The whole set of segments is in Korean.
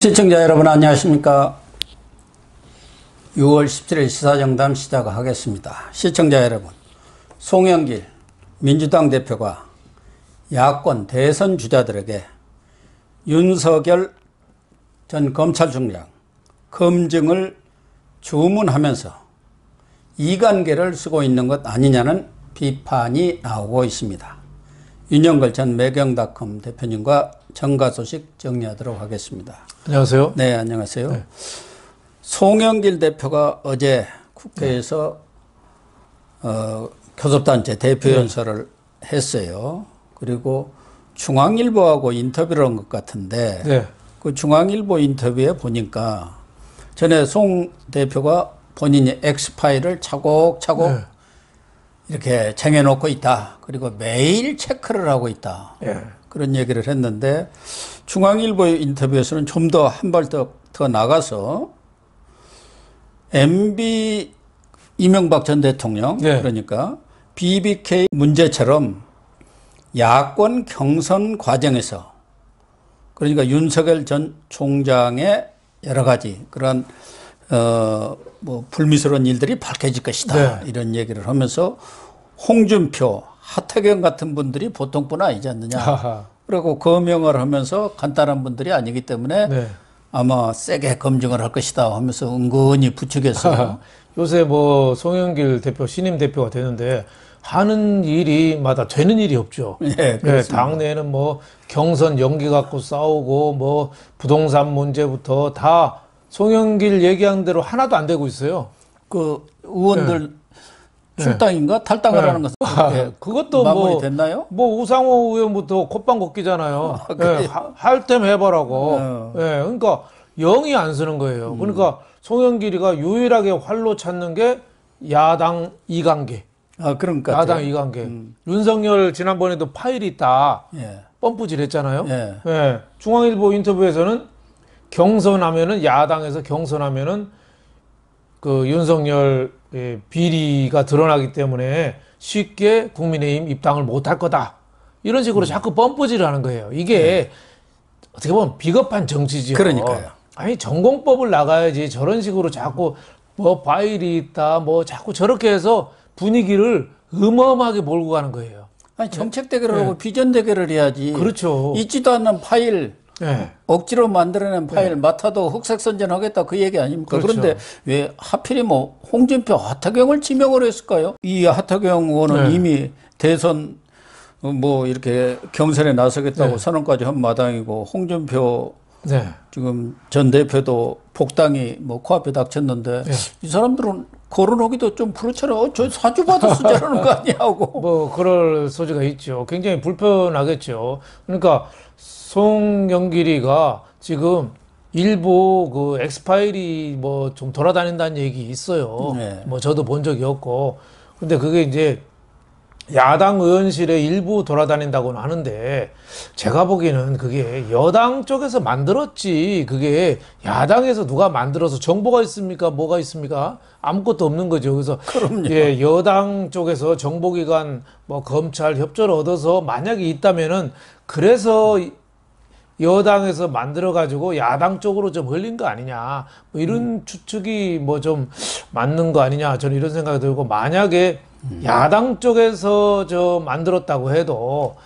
시청자 여러분 안녕하십니까. 6월 17일 시사정담 시작하겠습니다. 시청자 여러분, 송영길 민주당 대표가 야권 대선 주자들에게 윤석열 전 검찰총장 검증을 주문하면서 이관계를 쓰고 있는 것 아니냐는 비판이 나오고 있습니다. 윤영걸 전 매경닷컴 대표님과 정가 소식 정리하도록 하겠습니다. 안녕하세요. 네, 안녕하세요. 네. 송영길 대표가 어제 국회에서 교섭단체 대표연설을 했어요. 그리고 중앙일보하고 인터뷰를 한 것 같은데 그 중앙일보 인터뷰에 보니까 전에 송 대표가 본인이 엑스파일을 차곡차곡 이렇게 쟁여놓고 있다. 그리고 매일 체크를 하고 있다. 그런 얘기를 했는데 중앙일보 인터뷰에서는 좀 더 한 발 더 나가서 MB 이명박 전 대통령 그러니까 BBK 문제처럼 야권 경선 과정에서 그러니까 윤석열 전 총장의 여러 가지 그런 뭐 불미스러운 일들이 밝혀질 것이다. 이런 얘기를 하면서 홍준표, 하태경 같은 분들이 보통분 아니지 않느냐. 그리고 거명을 하면서 간단한 분들이 아니기 때문에 아마 세게 검증을 할 것이다 하면서 은근히 부추겼어요. 요새 뭐 송영길 대표 신임 대표가 되는데 하는 일이마다 되는 일이 없죠. 당내에는 뭐 경선 연기 갖고 싸우고 뭐 부동산 문제부터 다 송영길 얘기한 대로 하나도 안 되고 있어요. 그 의원들 출당인가 탈당을 하는 것은 그것도 마무리 됐나요? 뭐 우상호 의원부터 콧방 걷기잖아요. 할 때면 해보라고. 그러니까 영이 안 쓰는 거예요. 그러니까 송영길이가 유일하게 활로 찾는 게 야당 이관계. 그러니까 야당 이관계. 윤석열 지난번에도 파일이 있다. 펌프질 했잖아요. 중앙일보 인터뷰에서는 경선하면은 야당에서 경선하면은 그 윤석열 비리가 드러나기 때문에 쉽게 국민의힘 입당을 못할 거다. 이런 식으로 자꾸 펌프질을 하는 거예요. 이게 어떻게 보면 비겁한 정치지요. 그러니까요. 아니 전공법을 나가야지 저런 식으로 자꾸 뭐 파일이 있다 뭐 자꾸 저렇게 해서 분위기를 어마어마하게 몰고 가는 거예요. 아니 정책 대결을 하고 비전 대결을 해야지. 그렇죠. 있지도 않는 파일 억지로 만들어낸 파일 맡아도 흑색 선전하겠다 그 얘기 아닙니까? 그렇죠. 그런데 왜 하필이 뭐 홍준표, 하태경을 지명을 했을까요? 이 하태경 의원은 이미 대선 뭐 이렇게 경선에 나서겠다고 선언까지 한 마당이고 홍준표 지금 전 대표도 복당이 뭐 코앞에 닥쳤는데 이 사람들은 거론하기도 좀 그렇잖아요. 저 사주받아서 저러는 거 아니야 하고. 뭐 그럴 소지가 있죠. 굉장히 불편하겠죠. 그러니까 송영길이가 지금 일부 그 엑스파일이 뭐 좀 돌아다닌다는 얘기 있어요. 뭐 저도 본 적이 없고. 근데 그게 이제 야당 의원실에 일부 돌아다닌다고는 하는데 제가 보기에는 그게 여당 쪽에서 만들었지 그게 야당에서 누가 만들어서 정보가 있습니까? 뭐가 있습니까? 아무것도 없는 거죠. 그래서 여당 쪽에서 정보기관 뭐 검찰 협조를 얻어서 만약에 있다면은 그래서 여당에서 만들어가지고 야당 쪽으로 좀 흘린 거 아니냐. 뭐 이런 추측이 뭐 좀 맞는 거 아니냐. 저는 이런 생각이 들고 만약에 야당 쪽에서 저 만들었다고 해도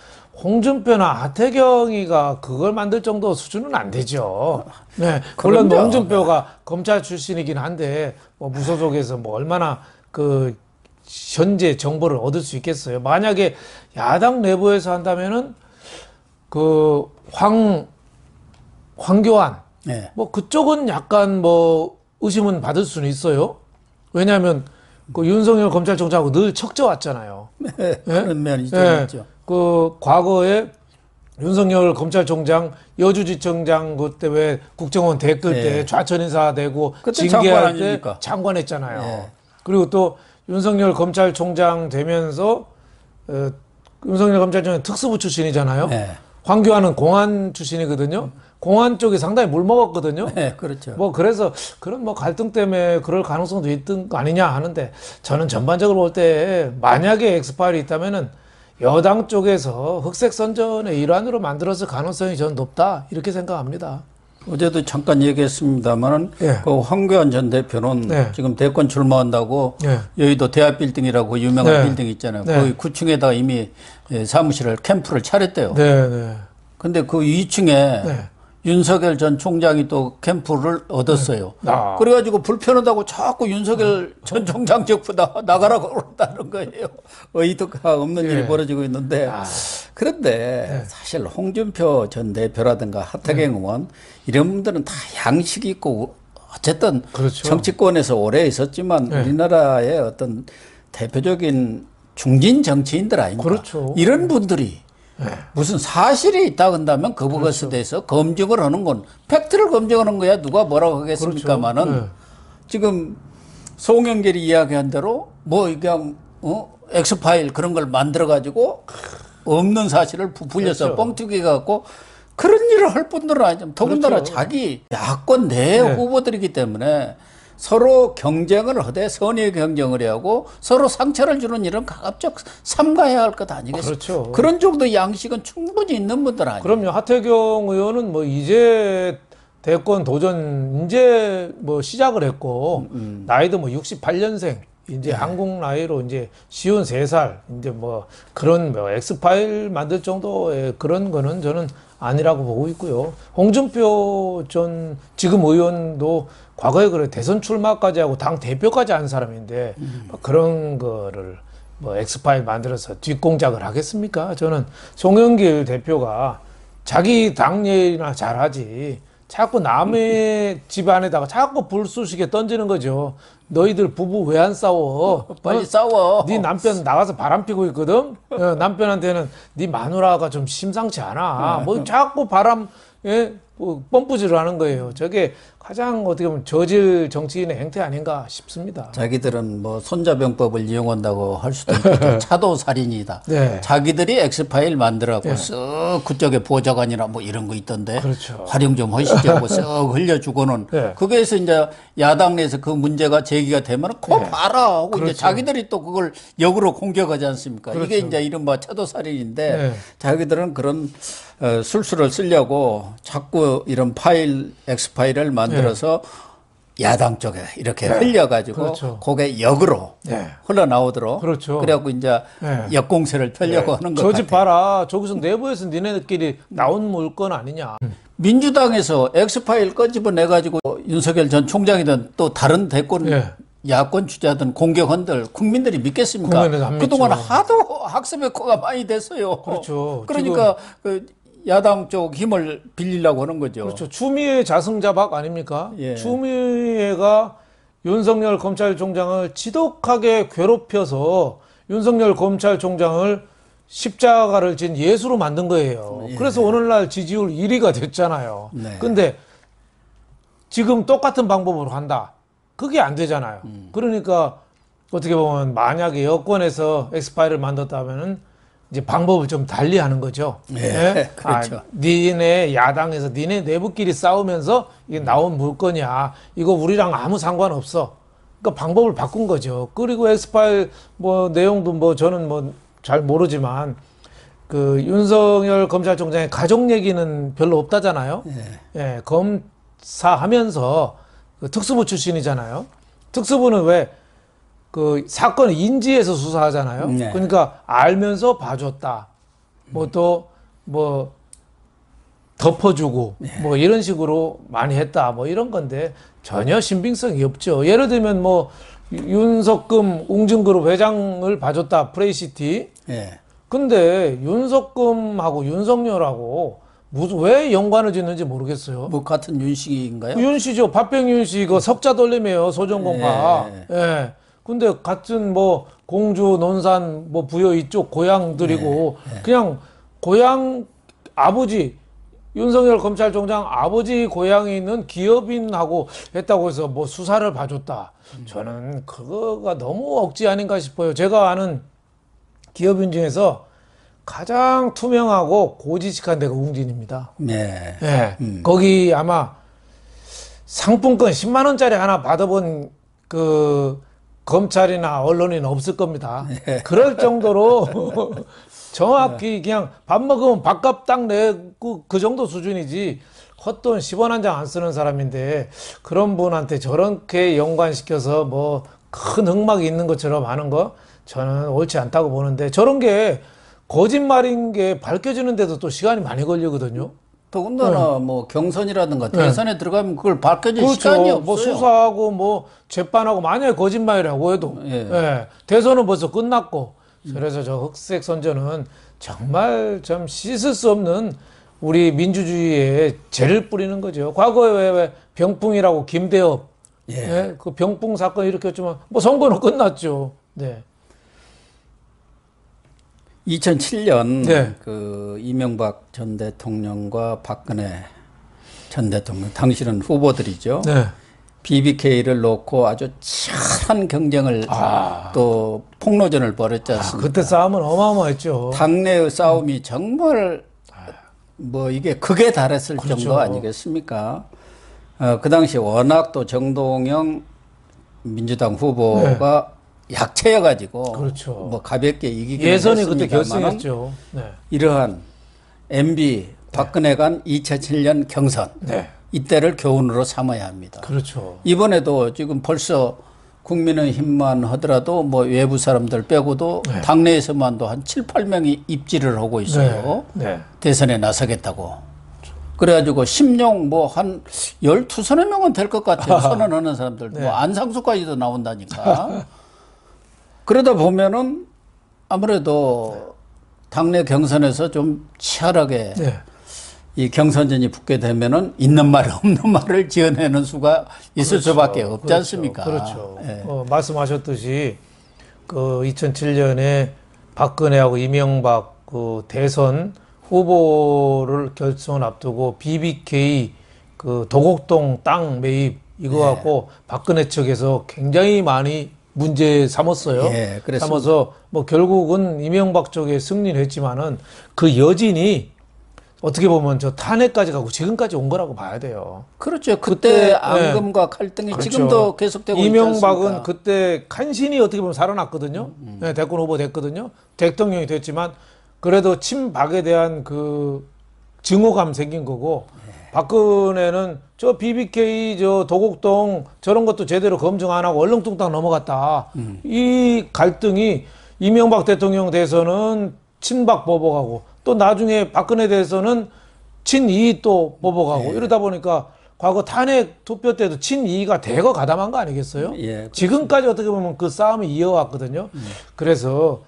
홍준표나 하태경이가 그걸 만들 정도 수준은 안 되죠. 물론 홍준표가 검찰 출신이긴 한데 뭐 무소속에서 뭐 얼마나 그 현재 정보를 얻을 수 있겠어요. 만약에 야당 내부에서 한다면은 그 황교안 뭐 그쪽은 약간 뭐 의심은 받을 수는 있어요. 왜냐하면 그 윤석열 검찰총장하고 늘 척져왔잖아요. 그런 면이 좀 있죠. 그 과거에 윤석열 검찰총장 여주지청장 그때 왜 국정원 댓글 때 좌천 인사되고 징계할 때 장관했잖아요. 그리고 또 윤석열 검찰총장 되면서 윤석열 검찰총장 특수부 출신이잖아요. 황교안은 공안 출신이거든요. 공안 쪽이 상당히 물먹었거든요. 그렇죠. 뭐 그래서 그런 뭐 갈등 때문에 그럴 가능성도 있던 거 아니냐 하는데 저는 전반적으로 볼 때 만약에 엑스파일이 있다면은 여당 쪽에서 흑색 선전의 일환으로 만들었을 가능성이 저는 높다 이렇게 생각합니다. 어제도 잠깐 얘기했습니다만은 예. 그 황교안 전 대표는 네. 지금 대권 출마한다고 네. 여의도 대합빌딩이라고 유명한 네. 빌딩 있잖아요. 네. 거기 9층에다가 이미 사무실을 캠프를 차렸대요. 네, 네. 근데 그 2층에 네. 윤석열 전 총장이 또 캠프를 얻었어요. 네. 아. 그래가지고 불편하다고 자꾸 윤석열 전 총장 쪽보다 나가라고 그런다는 거예요. 의도가 없는 일이 벌어지고 있는데. 그런데 사실 홍준표 전 대표라든가 하태경 의원 이런 분들은 다 양식이 있고 어쨌든 그렇죠. 정치권에서 오래 있었지만 우리나라의 어떤 대표적인 중진 정치인들 아닙니까? 그렇죠. 이런 분들이 무슨 사실이 있다 한다면 그 부분에 대해서 검증을 하는 건 팩트를 검증하는 거야 누가 뭐라고 하겠습니까마는 그렇죠. 지금 송영길이 이야기한 대로 뭐 그냥 엑스파일 그런 걸 만들어 가지고 없는 사실을 부풀려서 그렇죠. 뻥튀기 갖고 그런 일을 할 분들은 아니죠. 더군다나 그렇죠. 자기 야권 내 후보들이기 때문에 서로 경쟁을 하되 선의 경쟁을 하고 서로 상처를 주는 일은 가급적 삼가해야 할 것 아니겠습니까? 그렇죠. 그런 정도 양식은 충분히 있는 분들 아니에요. 그럼요. 하태경 의원은 뭐 이제 대권 도전 이제 뭐 시작을 했고 나이도 뭐 68년생 이제 한국 나이로 이제 53살 이제 뭐 그런 뭐 엑스파일 만들 정도의 그런 거는 저는 아니라고 보고 있고요. 홍준표 전 지금 의원도 과거에 그래 대선 출마까지 하고 당 대표까지 한 사람인데 뭐 그런 거를 뭐 엑스파일 만들어서 뒷공작을 하겠습니까? 저는 송영길 대표가 자기 당 일이나 잘하지 자꾸 남의 집안에다가 자꾸 불쏘시개 던지는 거죠. 너희들 부부 왜 안 싸워? 빨리 싸워. 네 남편 나가서 바람 피고 있거든. 남편한테는 네 마누라가 좀 심상치 않아. 뭐 자꾸 바람 뭐 펌프질을 하는 거예요. 저게 가장 어떻게 보면 저질 정치인의 행태 아닌가 싶습니다. 자기들은 뭐 손자병법을 이용한다고 할 수도 있겠죠. 차도 살인이다. 네. 자기들이 엑스파일 만들어갖고 쓱 그쪽에 보좌관이나 뭐 이런 거 있던데 그렇죠. 활용 좀 하시죠 하고 쓱 흘려주고는 거기에서 이제 야당 내에서 그 문제가 제기가 되면 코 봐라 하고 이제 자기들이 또 그걸 역으로 공격하지 않습니까? 이게 이제 이른바 차도 살인인데 자기들은 그런 술수를 쓰려고 자꾸 이런 파일, 엑스파일을 만들어서 야당 쪽에 이렇게 흘려가지고 그게 역으로 흘러나오도록 그래갖고 이제 역공세를 펴려고 하는 것 같아요. 저 집 봐라. 저기서 내부에서 니네들끼리 나온 물건 아니냐. 민주당에서 엑스파일 꺼집어내가지고 윤석열 전 총장이든 또 다른 대권 야권 주자든 공격한들 국민들이 믿겠습니까? 그동안 하도 학습의 코가 많이 됐어요. 그렇죠. 그러니까 그 야당 쪽 힘을 빌리려고 하는 거죠. 그렇죠. 추미애 자승자박 아닙니까? 추미애가 윤석열 검찰총장을 지독하게 괴롭혀서 윤석열 검찰총장을 십자가를 진 예수로 만든 거예요. 그래서 오늘날 지지율 1위가 됐잖아요. 근데 지금 똑같은 방법으로 한다. 그게 안 되잖아요. 그러니까 어떻게 보면 만약에 여권에서 엑스파일을 만들었다면은 이제 방법을 좀 달리 하는 거죠. 그렇죠. 니네 야당에서 니네 내부끼리 싸우면서 이게 나온 물건이야. 이거 우리랑 아무 상관없어. 그러니까 방법을 바꾼 거죠. 그리고 엑스파일 뭐 내용도 뭐 저는 뭐 잘 모르지만 그 윤석열 검찰총장의 가족 얘기는 별로 없다잖아요. 검사하면서 그 특수부 출신이잖아요. 특수부는 왜 그 사건을 인지해서 수사하잖아요. 그러니까 알면서 봐줬다. 뭐 또 뭐 덮어주고 뭐 이런 식으로 많이 했다. 뭐 이런 건데 전혀 신빙성이 없죠. 예를 들면 뭐 윤석금 웅진그룹 회장을 봐줬다. 프레이시티. 근데 윤석금하고 윤석열하고 무슨 왜 연관을 짓는지 모르겠어요. 뭐 같은 윤씨인가요? 윤씨죠. 박병윤 씨 그 석자 돌림이에요. 소정공파. 근데 같은 뭐 공주, 논산, 뭐 부여 이쪽 고향들이고 그냥 고향 아버지 윤석열 검찰총장 아버지 고향에 있는 기업인하고 했다고 해서 뭐 수사를 봐줬다. 저는 그거가 너무 억지 아닌가 싶어요. 제가 아는 기업인 중에서 가장 투명하고 고지식한 데가 웅진입니다. 거기 아마 상품권 10만 원짜리 하나 받아본 그 검찰이나 언론인 없을 겁니다. 그럴 정도로 정확히 그냥 밥 먹으면 밥값 딱 내고 그 정도 수준이지 헛돈 10원 한 장 안 쓰는 사람인데 그런 분한테 저렇게 연관시켜서 뭐 큰 흑막이 있는 것처럼 하는 거 저는 옳지 않다고 보는데 저런 게 거짓말인 게 밝혀지는데도 또 시간이 많이 걸리거든요. 더군다나 뭐 경선이라든가 대선에 들어가면 그걸 밝혀질 그렇죠. 시간이 없어요. 뭐 수사하고 뭐 재판하고 만약에 거짓말이라고 해도 대선은 벌써 끝났고 그래서 저 흑색 선전은 정말 좀 씻을 수 없는 우리 민주주의에 죄를 뿌리는 거죠. 과거에 왜 병풍이라고 김대엽 그 병풍 사건 일으켰지만 뭐 선거는 끝났죠. 네. 2007년 그 이명박 전 대통령과 박근혜 전 대통령 당시는 후보들이죠. BBK를 놓고 아주 치열한 경쟁을 또 폭로전을 벌였지 않습니까? 그때 싸움은 어마어마했죠. 당내의 싸움이 정말 뭐 이게 극에 달했을 그렇죠. 정도 아니겠습니까? 그 당시 워낙 또 정동영 민주당 후보가 약체여가지고 그렇죠. 뭐 가볍게 이기긴 예선이 그때 했습니다만 결승했죠. 이러한 MB 박근혜 간 2007년 경선 이때를 교훈으로 삼아야 합니다. 그렇죠. 이번에도 지금 벌써 국민의힘만 하더라도 뭐 외부 사람들 빼고도 당내에서만도 한 7, 8명이 입지를 하고 있어요. 대선에 나서겠다고. 그래가지고 심령 뭐 한 12서너 명은 될 것 같아요. 선언하는 사람들. 뭐 안상수까지도 나온다니까. 그러다 보면은 아무래도 당내 경선에서 좀 치열하게 이 경선전이 붙게 되면은 있는 말 없는 말을 지어내는 수가 있을 수밖에 없지 않습니까? 그렇죠. 말씀하셨듯이 그 2007년에 박근혜하고 이명박 그 대선 후보를 결선 앞두고 BBK 그 도곡동 땅 매입 이거 갖고 박근혜 측에서 굉장히 많이 문제 삼았어요. 삼아서 뭐 결국은 이명박 쪽에 승리를 했지만은 그 여진이 어떻게 보면 저 탄핵까지 가고 지금까지 온 거라고 봐야 돼요. 그렇죠. 그때 앙금과 갈등이 그렇죠. 지금도 계속되고 있지 이명박은 않습니까? 그때 간신히 어떻게 보면 살아났거든요. 대권 후보 됐거든요. 대통령이 됐지만 그래도 친박에 대한 그 증오감 생긴 거고 박근혜는 저 BBK 저 도곡동 저런 것도 제대로 검증 안 하고 얼렁뚱땅 넘어갔다. 이 갈등이 이명박 대통령 대해서는 친박 보복하고 또 나중에 박근혜 대해서는 친이 또 보복하고 이러다 보니까 과거 탄핵 투표 때도 친이가 대거 가담한 거 아니겠어요? 지금까지 어떻게 보면 그 싸움이 이어왔거든요. 그래서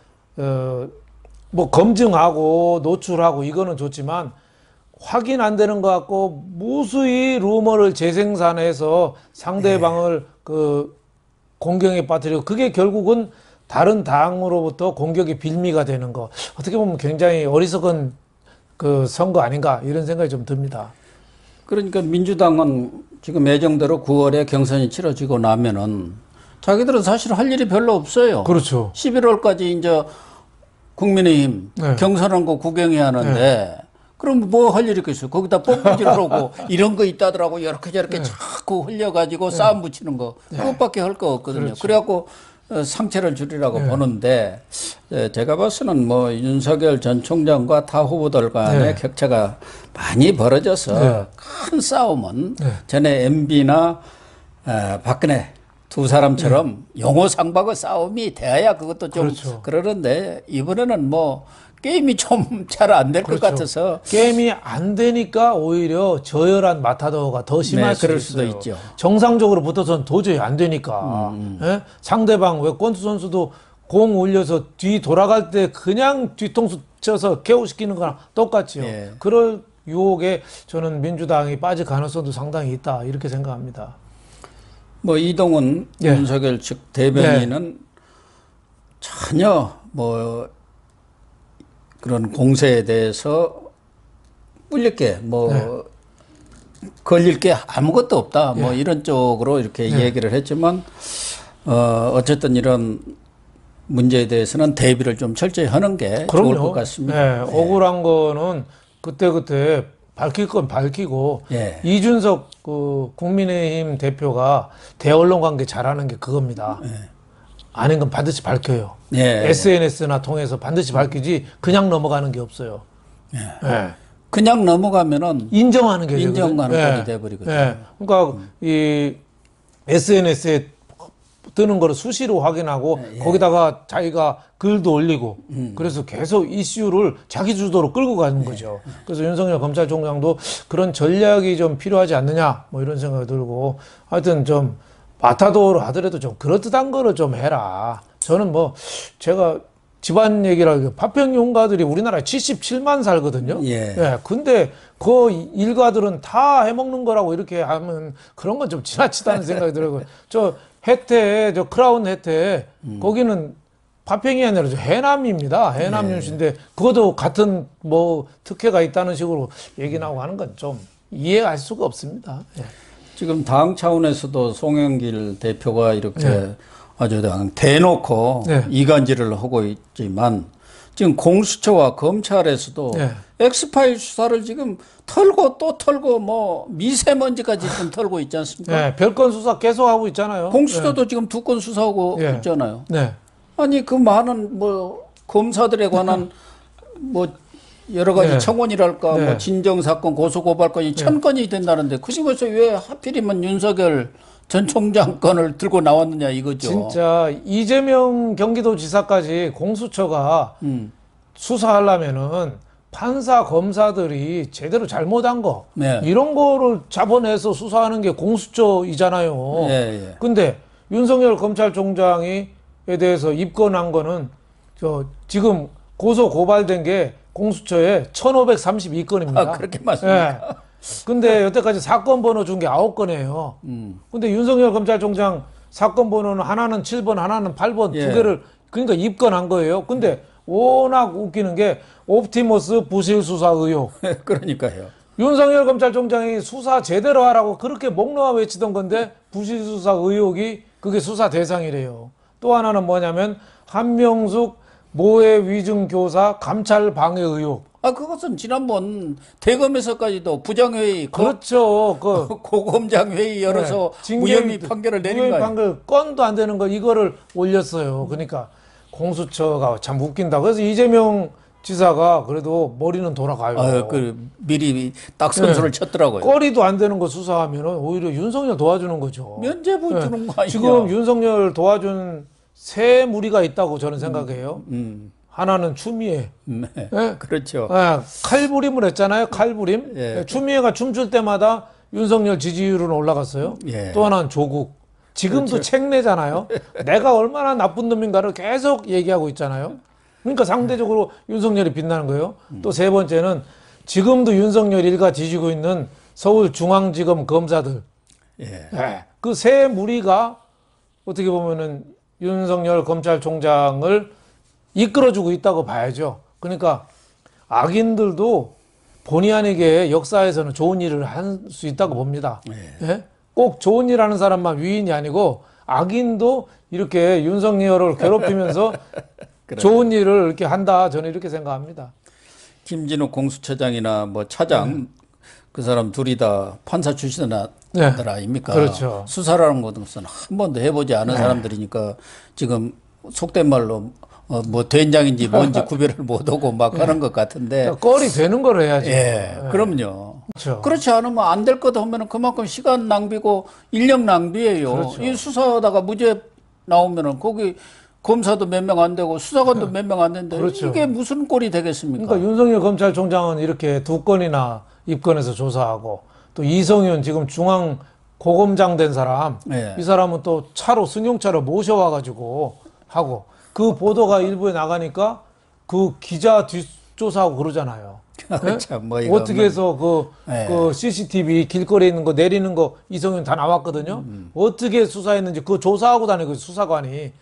뭐 검증하고 노출하고 이거는 좋지만 확인 안 되는 것 같고 무수히 루머를 재생산해서 상대방을 그 공경에 빠뜨리고 그게 결국은 다른 당으로부터 공격의 빌미가 되는 거 어떻게 보면 굉장히 어리석은 그 선거 아닌가 이런 생각이 좀 듭니다. 그러니까 민주당은 지금 예정대로 9월에 경선이 치러지고 나면은 자기들은 사실 할 일이 별로 없어요. 그렇죠. 11월까지 이제 국민의힘 경선한 거 구경해야 하는데 그럼 뭐 할 일이 있겠어요? 거기다 뽐뿌질하고 이런 거 있다더라고 이렇게 저렇게 자꾸 흘려가지고 싸움 붙이는 거 그것밖에 할 거 없거든요. 그렇죠. 그래갖고 상처를 줄이라고 보는데 제가 봐서는 뭐 윤석열 전 총장과 타 후보들 간의 격차가 많이 벌어져서 큰 싸움은 전에 MB나 박근혜 두 사람처럼 용호 상박의 싸움이 돼야 그것도 좀 그러는데 이번에는 뭐 게임이 좀 잘 안 될 것 같아서 게임이 안 되니까 오히려 저열한 마타도가 더 심할 그럴 수도 있어요. 있죠. 정상적으로 붙어서는 도저히 안 되니까 상대방 왜 권투 선수도 공 올려서 뒤 돌아갈 때 그냥 뒤통수 쳐서 KO시키는 거랑 똑같지요. 그럴 유혹에 저는 민주당이 빠질 가능성도 상당히 있다 이렇게 생각합니다. 뭐 이동훈 윤석열 측 대변인은 전혀 뭐 그런 공세에 대해서 뿔릴 게 뭐 걸릴 게 아무것도 없다 뭐 이런 쪽으로 이렇게 얘기를 했지만 어쨌든 이런 문제에 대해서는 대비를 좀 철저히 하는 게 좋을 것 같습니다. 억울한 거는 그때 밝힐 건 밝히고 이준석 그 국민의힘 대표가 대언론 관계 잘하는 게 그겁니다. 아닌 건 반드시 밝혀요. SNS나 통해서 반드시 밝히지 그냥 넘어가는 게 없어요. 그냥 넘어가면은 인정하는 게 인정하는 예. 꼴이 돼버리거든요. 예. 그러니까 이 SNS에 뜨는 거를 수시로 확인하고 거기다가 자기가 글도 올리고 그래서 계속 이슈를 자기 주도로 끌고 가는 거죠. 그래서 윤석열 검찰총장도 그런 전략이 좀 필요하지 않느냐 뭐 이런 생각이 들고 하여튼 좀 마타도로 하더라도 좀 그럴듯한 거를 좀 해라. 저는 뭐 제가 집안 얘기라 파평 용가들이 우리나라에 77만 살거든요. 예. 근데 그 일가들은 다 해먹는 거라고 이렇게 하면 그런 건 좀 지나치다는 생각이 들어요. 저 해태, 저 크라운 해태, 거기는 파평이 아니라 저 해남입니다. 해남 윤씨인데 그것도 같은 뭐 특혜가 있다는 식으로 얘기 나오고 하는 건 좀 이해할 수가 없습니다. 예. 지금 당 차원에서도 송영길 대표가 이렇게 아주 대놓고 이간질을 하고 있지만 지금 공수처와 검찰에서도 엑스파일 수사를 지금 털고 또 털고 뭐 미세먼지까지 좀 털고 있지 않습니까? 별건 수사 계속 하고 있잖아요. 공수처도 지금 2건 수사하고 있잖아요. 아니 그 많은 뭐 검사들에 관한 뭐 여러 가지 청원이랄까 뭐 진정 사건, 고소 고발 건이 1000건이 된다는데 그 중에서 왜 하필이면 윤석열 전 총장 건을 들고 나왔느냐 이거죠. 진짜 이재명 경기도지사까지 공수처가 수사하려면은 판사 검사들이 제대로 잘못한 거 이런 거를 잡아내서 수사하는 게 공수처이잖아요. 근데 윤석열 검찰총장에 대해서 입건한 거는 저 지금 고소 고발된 게 공수처에 1532건입니다. 아, 그렇게 맞습니까? 근데 여태까지 사건 번호 준 게 9건이에요. 근데 윤석열 검찰총장 사건 번호는 하나는 7번, 하나는 8번 두 개를 그러니까 입건한 거예요. 근데 워낙 웃기는 게 옵티머스 부실 수사 의혹. 그러니까요. 윤석열 검찰총장이 수사 제대로 하라고 그렇게 목 놓아 외치던 건데 부실 수사 의혹이 그게 수사 대상이래요. 또 하나는 뭐냐면 한명숙 모해 위증 교사 감찰 방해 의혹. 아, 그것은 지난번 대검에서까지도 부장회의, 그렇죠. 고검장 회의 열어서 무혐의 판결을 내린 거예요. 무혐의 판결 건도 안 되는 거 이거를 올렸어요. 그러니까 공수처가 참 웃긴다. 그래서 이재명 지사가 그래도 머리는 돌아가요. 아, 미리 딱 선수를 쳤더라고요. 거리도 안 되는 거 수사하면 오히려 윤석열 도와주는 거죠. 면죄부 주는 거 아니야. 지금 윤석열 도와준 세 무리가 있다고 저는 생각해요. 하나는 추미애. 그렇죠. 칼부림을 했잖아요. 칼부림. 추미애가 춤출 때마다 윤석열 지지율은 올라갔어요. 또 하나는 조국. 지금도 책 내잖아요. 내가 얼마나 나쁜 놈인가를 계속 얘기하고 있잖아요. 그러니까 상대적으로 윤석열이 빛나는 거예요. 또 세 번째는 지금도 윤석열 일가 뒤지고 있는 서울중앙지검 검사들. 그 세 무리가 어떻게 보면은 윤석열 검찰총장을 이끌어주고 있다고 봐야죠. 그러니까 악인들도 본의 아니게 역사에서는 좋은 일을 할 수 있다고 봅니다. 꼭 좋은 일 하는 사람만 위인이 아니고 악인도 이렇게 윤석열을 괴롭히면서 좋은 일을 이렇게 한다. 저는 이렇게 생각합니다. 김진욱 공수처장이나 뭐 차장 그 사람 둘이 다 판사 출신들 아닙니까? 그렇죠. 수사라는 것은 한 번도 해보지 않은 사람들이니까 지금 속된 말로 뭐 된장인지 뭔지 구별을 못하고 막 하는 것 같은데. 꼴이 되는 걸 해야죠. 그럼요. 그렇죠. 그렇지 않으면 안 될 것 하면 그만큼 시간 낭비고 인력 낭비예요. 그렇죠. 이 수사하다가 무죄 나오면은 거기 검사도 몇 명 안 되고 수사관도 몇 명 안 되는데 그렇죠. 이게 무슨 꼴이 되겠습니까? 그러니까 윤석열 검찰총장은 이렇게 2건이나 입건해서 조사하고 또 이성윤 지금 중앙 고검장 된 사람 이 사람은 또 차로 승용차로 모셔와가지고 하고 그 보도가 일부에 나가니까 그 기자 뒷조사하고 그러잖아요. 참, 어떻게 해서 그 CCTV 길거리에 있는 거 내리는 거 이성윤 다 나왔거든요. 어떻게 수사했는지 그거 조사하고 다니고 수사관이.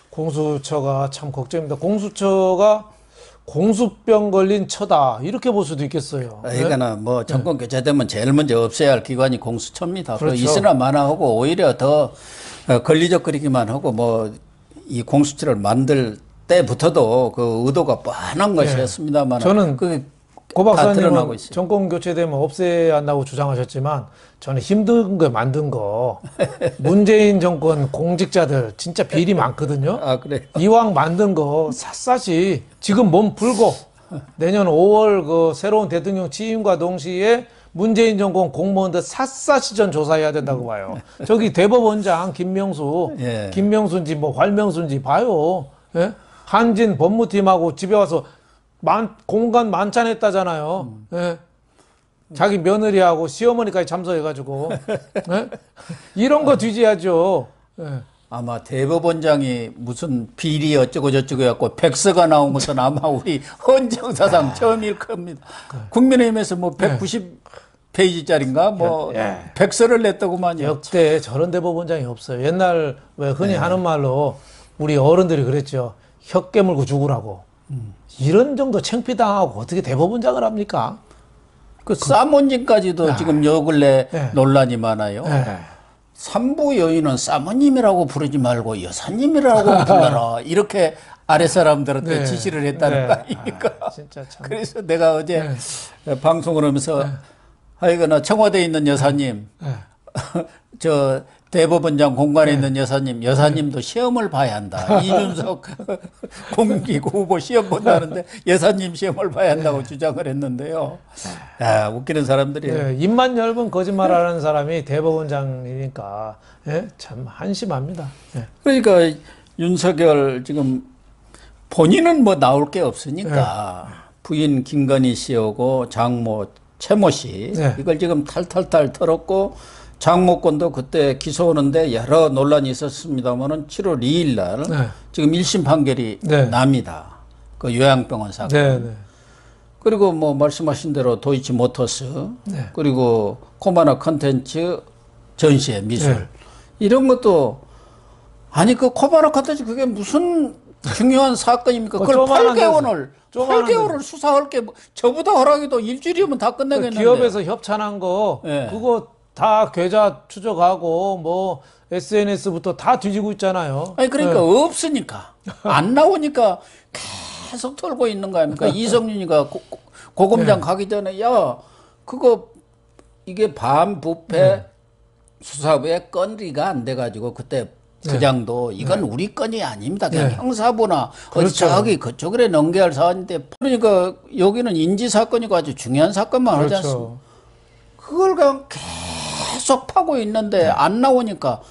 공수처가 참 걱정입니다. 공수처가 공수병 걸린 처다 이렇게 볼 수도 있겠어요. 그러니까 뭐 정권 교체되면 제일 먼저 없애야 할 기관이 공수처입니다. 그렇죠. 있으나 마나하고 오히려 더 걸리적거리기만 하고 뭐 이 공수처를 만들 때부터도 그 의도가 뻔한 것이었습니다만 저는 그게 고 박사님은 정권 교체되면 없애야 한다고 주장하셨지만 저는 힘든 거 만든 거 문재인 정권 공직자들 진짜 비리 많거든요. 아, 그래. 이왕 만든 거 샅샅이 지금 몸 풀고 내년 5월 그 새로운 대통령 취임과 동시에 문재인 정권 공무원들 샅샅이 조사해야 된다고 봐요. 저기 대법원장 김명수, 예. 김명수인지 뭐 활명수인지 봐요. 예? 한진 법무팀하고 집에 와서 공간 만찬했다잖아요. 예? 자기 며느리하고 시어머니까지 참석해가지고 예? 이런 거 뒤져야죠. 예. 아마 대법원장이 무슨 비리 어쩌고 저쩌고 해갖고 백서가 나온 것은 아마 우리 헌정사상 처음일 겁니다. 국민의힘에서 뭐 190페이지짜리인가 뭐 백서를 냈다고만요. 역대 저런 대법원장이 없어요. 옛날 왜 흔히 하는 말로 우리 어른들이 그랬죠. 혀 깨물고 죽으라고. 이런 정도 창피당하고 어떻게 대법원장을 합니까? 그 사모님까지도 지금 요 근래 논란이 많아요. 산부 여인은 사모님이라고 부르지 말고 여사님이라고 불러라. 이렇게 아래 사람들한테 지시를 했다는 거 아닙니까? 진짜 참. 그래서 내가 어제 방송을 하면서 하여간에 청와대에 있는 여사님, 저 대법원장 공간에 있는 여사님도 시험을 봐야 한다. 이준석 공기고 후보 시험 본다는데 여사님 시험을 봐야 한다고 주장을 했는데요. 아, 웃기는 사람들이에요. 입만 열면 거짓말하는 사람이 대법원장이니까 참 한심합니다. 그러니까 윤석열 지금 본인은 뭐 나올 게 없으니까 부인 김건희 씨하고 장모 최모 씨 이걸 지금 탈탈탈 털었고 장모권도 그때 기소 오는데 여러 논란이 있었습니다만은 7월 2일 날 지금 1심 판결이 납니다. 그 요양병원 사건. 그리고 뭐 말씀하신 대로 도이치모터스 그리고 코바나 컨텐츠 전시회 미술 이런 것도 아니 그 코바나 컨텐츠 그게 무슨 중요한 사건입니까? 그걸 8개월을 수사할 게 저보다 허락해도 일주일이면 다 끝내겠는데. 기업에서 협찬한 거 그거 다 계좌 추적하고 뭐 SNS부터 다 뒤지고 있잖아요. 아니 그러니까 없으니까 안 나오니까 계속 털고 있는 거 아닙니까? 이성윤이가 고검장 가기 전에 야 그거 이게 반부패 수사부의 건리가 안 돼가지고 그때 부장도 이건 우리 건이 아닙니다. 그냥 형사부나 어디 저기 그쪽으로 넘겨야 할 사안인데 그러니까 여기는 인지 사건이고 아주 중요한 사건만 하지 않습니까? 그걸 그냥 계속 파고 있는데 안 나오니까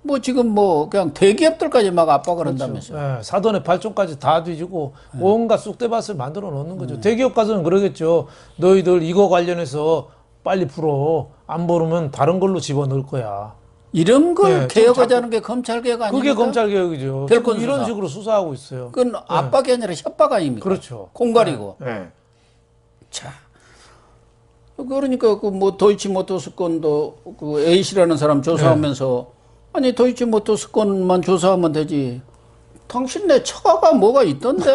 뭐 지금 뭐 그냥 대기업들까지 막 압박을 한다면서요. 사돈의 발전까지 다 뒤지고 온갖 쑥대밭을 만들어 놓는 거죠. 대기업 가서는 그러겠죠. 너희들 이거 관련해서 빨리 풀어. 안 부르면 다른 걸로 집어넣을 거야. 이런 걸 개혁하자는 게 검찰 개혁 아닙니까? 그게 검찰 개혁이죠. 별건 이런 식으로 수사하고 있어요. 그건 압박이 아니라 협박 아닙니까? 그렇죠. 공갈이고. 자. 그러니까 그 뭐 도이치모터스 건도 그 A씨라는 사람 조사하면서 아니 도이치모터스 건만 조사하면 되지. 당신네 처가가 뭐가 있던데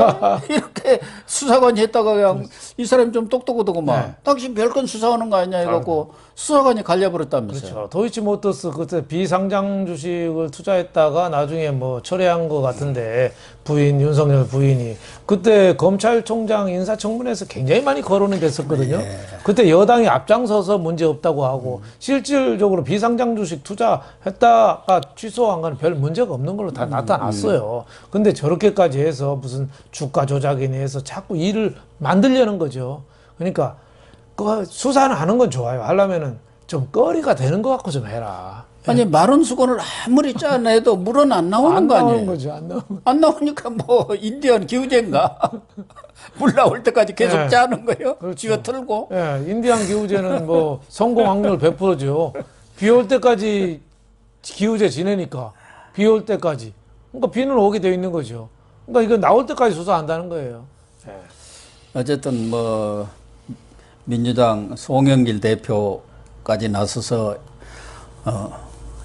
이렇게 수사관이 했다가 그냥 이 사람이 좀 똑똑하더구만. 당신 별건 수사하는 거 아니냐 해갖고 수사관이 갈려버렸다면서요. 그렇죠. 도이치모터스 그때 비상장 주식을 투자했다가 나중에 뭐 철회한 것 같은데 윤석열 부인이 그때 검찰총장 인사청문회에서 굉장히 많이 거론이 됐었거든요. 그때 여당이 앞장서서 문제 없다고 하고 실질적으로 비상장 주식 투자했다가 취소한 건 별 문제가 없는 걸로 다 나타났어요. 근데 저렇게까지 해서 무슨 주가 조작이니 해서 자꾸 일을 만들려는 거죠. 그러니까 그 수사는 하는 건 좋아요. 하려면은 좀 거리가 되는 것 같고 좀 해라. 아니 마른 수건을 아무리 짜내도 물은 안 나오는 거 아니에요? 안 나오는 거죠. 안 나오니까 뭐 인디언 기우제인가? 물 나올 때까지 계속 짜는 거예요? 그렇죠. 쥐어 틀고? 인디언 기우제는 뭐 성공 확률 100%죠. 비 올 때까지 기우제 지내니까 비 올 때까지. 그러니까 비는 오게 돼 있는 거죠. 그러니까 이거 나올 때까지 수사한다는 거예요. 어쨌든 뭐 민주당 송영길 대표까지 나서서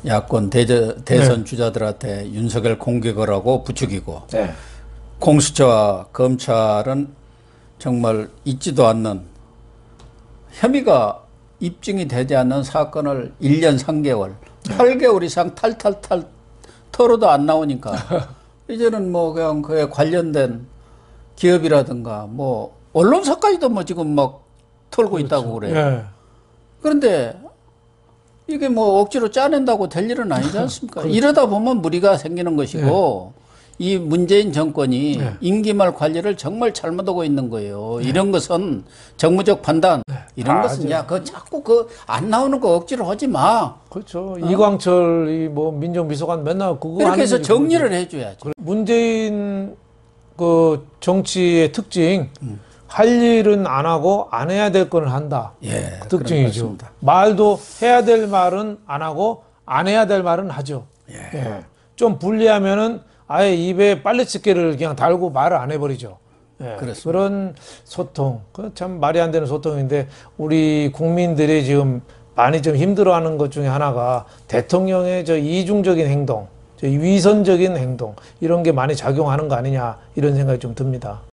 야권 대선 주자들한테 윤석열 공격을 하고 부추기고 공수처와 검찰은 정말 있지도 않는 혐의가 입증이 되지 않는 사건을 1년 3개월, 8개월 이상 탈탈탈 털어도 안 나오니까 이제는 뭐 그냥 그에 관련된 기업이라든가 뭐 언론사까지도 뭐 지금 막 털고 있다고 그래요. 그런데 이게 뭐 억지로 짜낸다고 될 일은 아니지 않습니까? 이러다 보면 무리가 생기는 것이고 이 문재인 정권이 네. 임기말 관리를 정말 잘못하고 있는 거예요. 이런 것은 정무적 판단, 이런 것은 야, 그 자꾸 그 안 나오는 거 억지로 하지 마. 그렇죠. 이광철 이 뭐 민정비서관 맨날 그거 이렇게 해서 하는 정리를 해줘야지. 문재인 그 정치의 특징, 할 일은 안 하고 안 해야 될 거는 한다. 예, 그 특징이죠. 그런 것 같습니다. 말도 해야 될 말은 안 하고 안 해야 될 말은 하죠. 예. 좀 불리하면은 아예 입에 빨래집게를 그냥 달고 말을 안 해버리죠. 예. 그런 소통, 그 참 말이 안 되는 소통인데 우리 국민들이 지금 많이 좀 힘들어하는 것 중에 하나가 대통령의 저 이중적인 행동, 저 위선적인 행동 이런 게 많이 작용하는 거 아니냐 이런 생각이 좀 듭니다.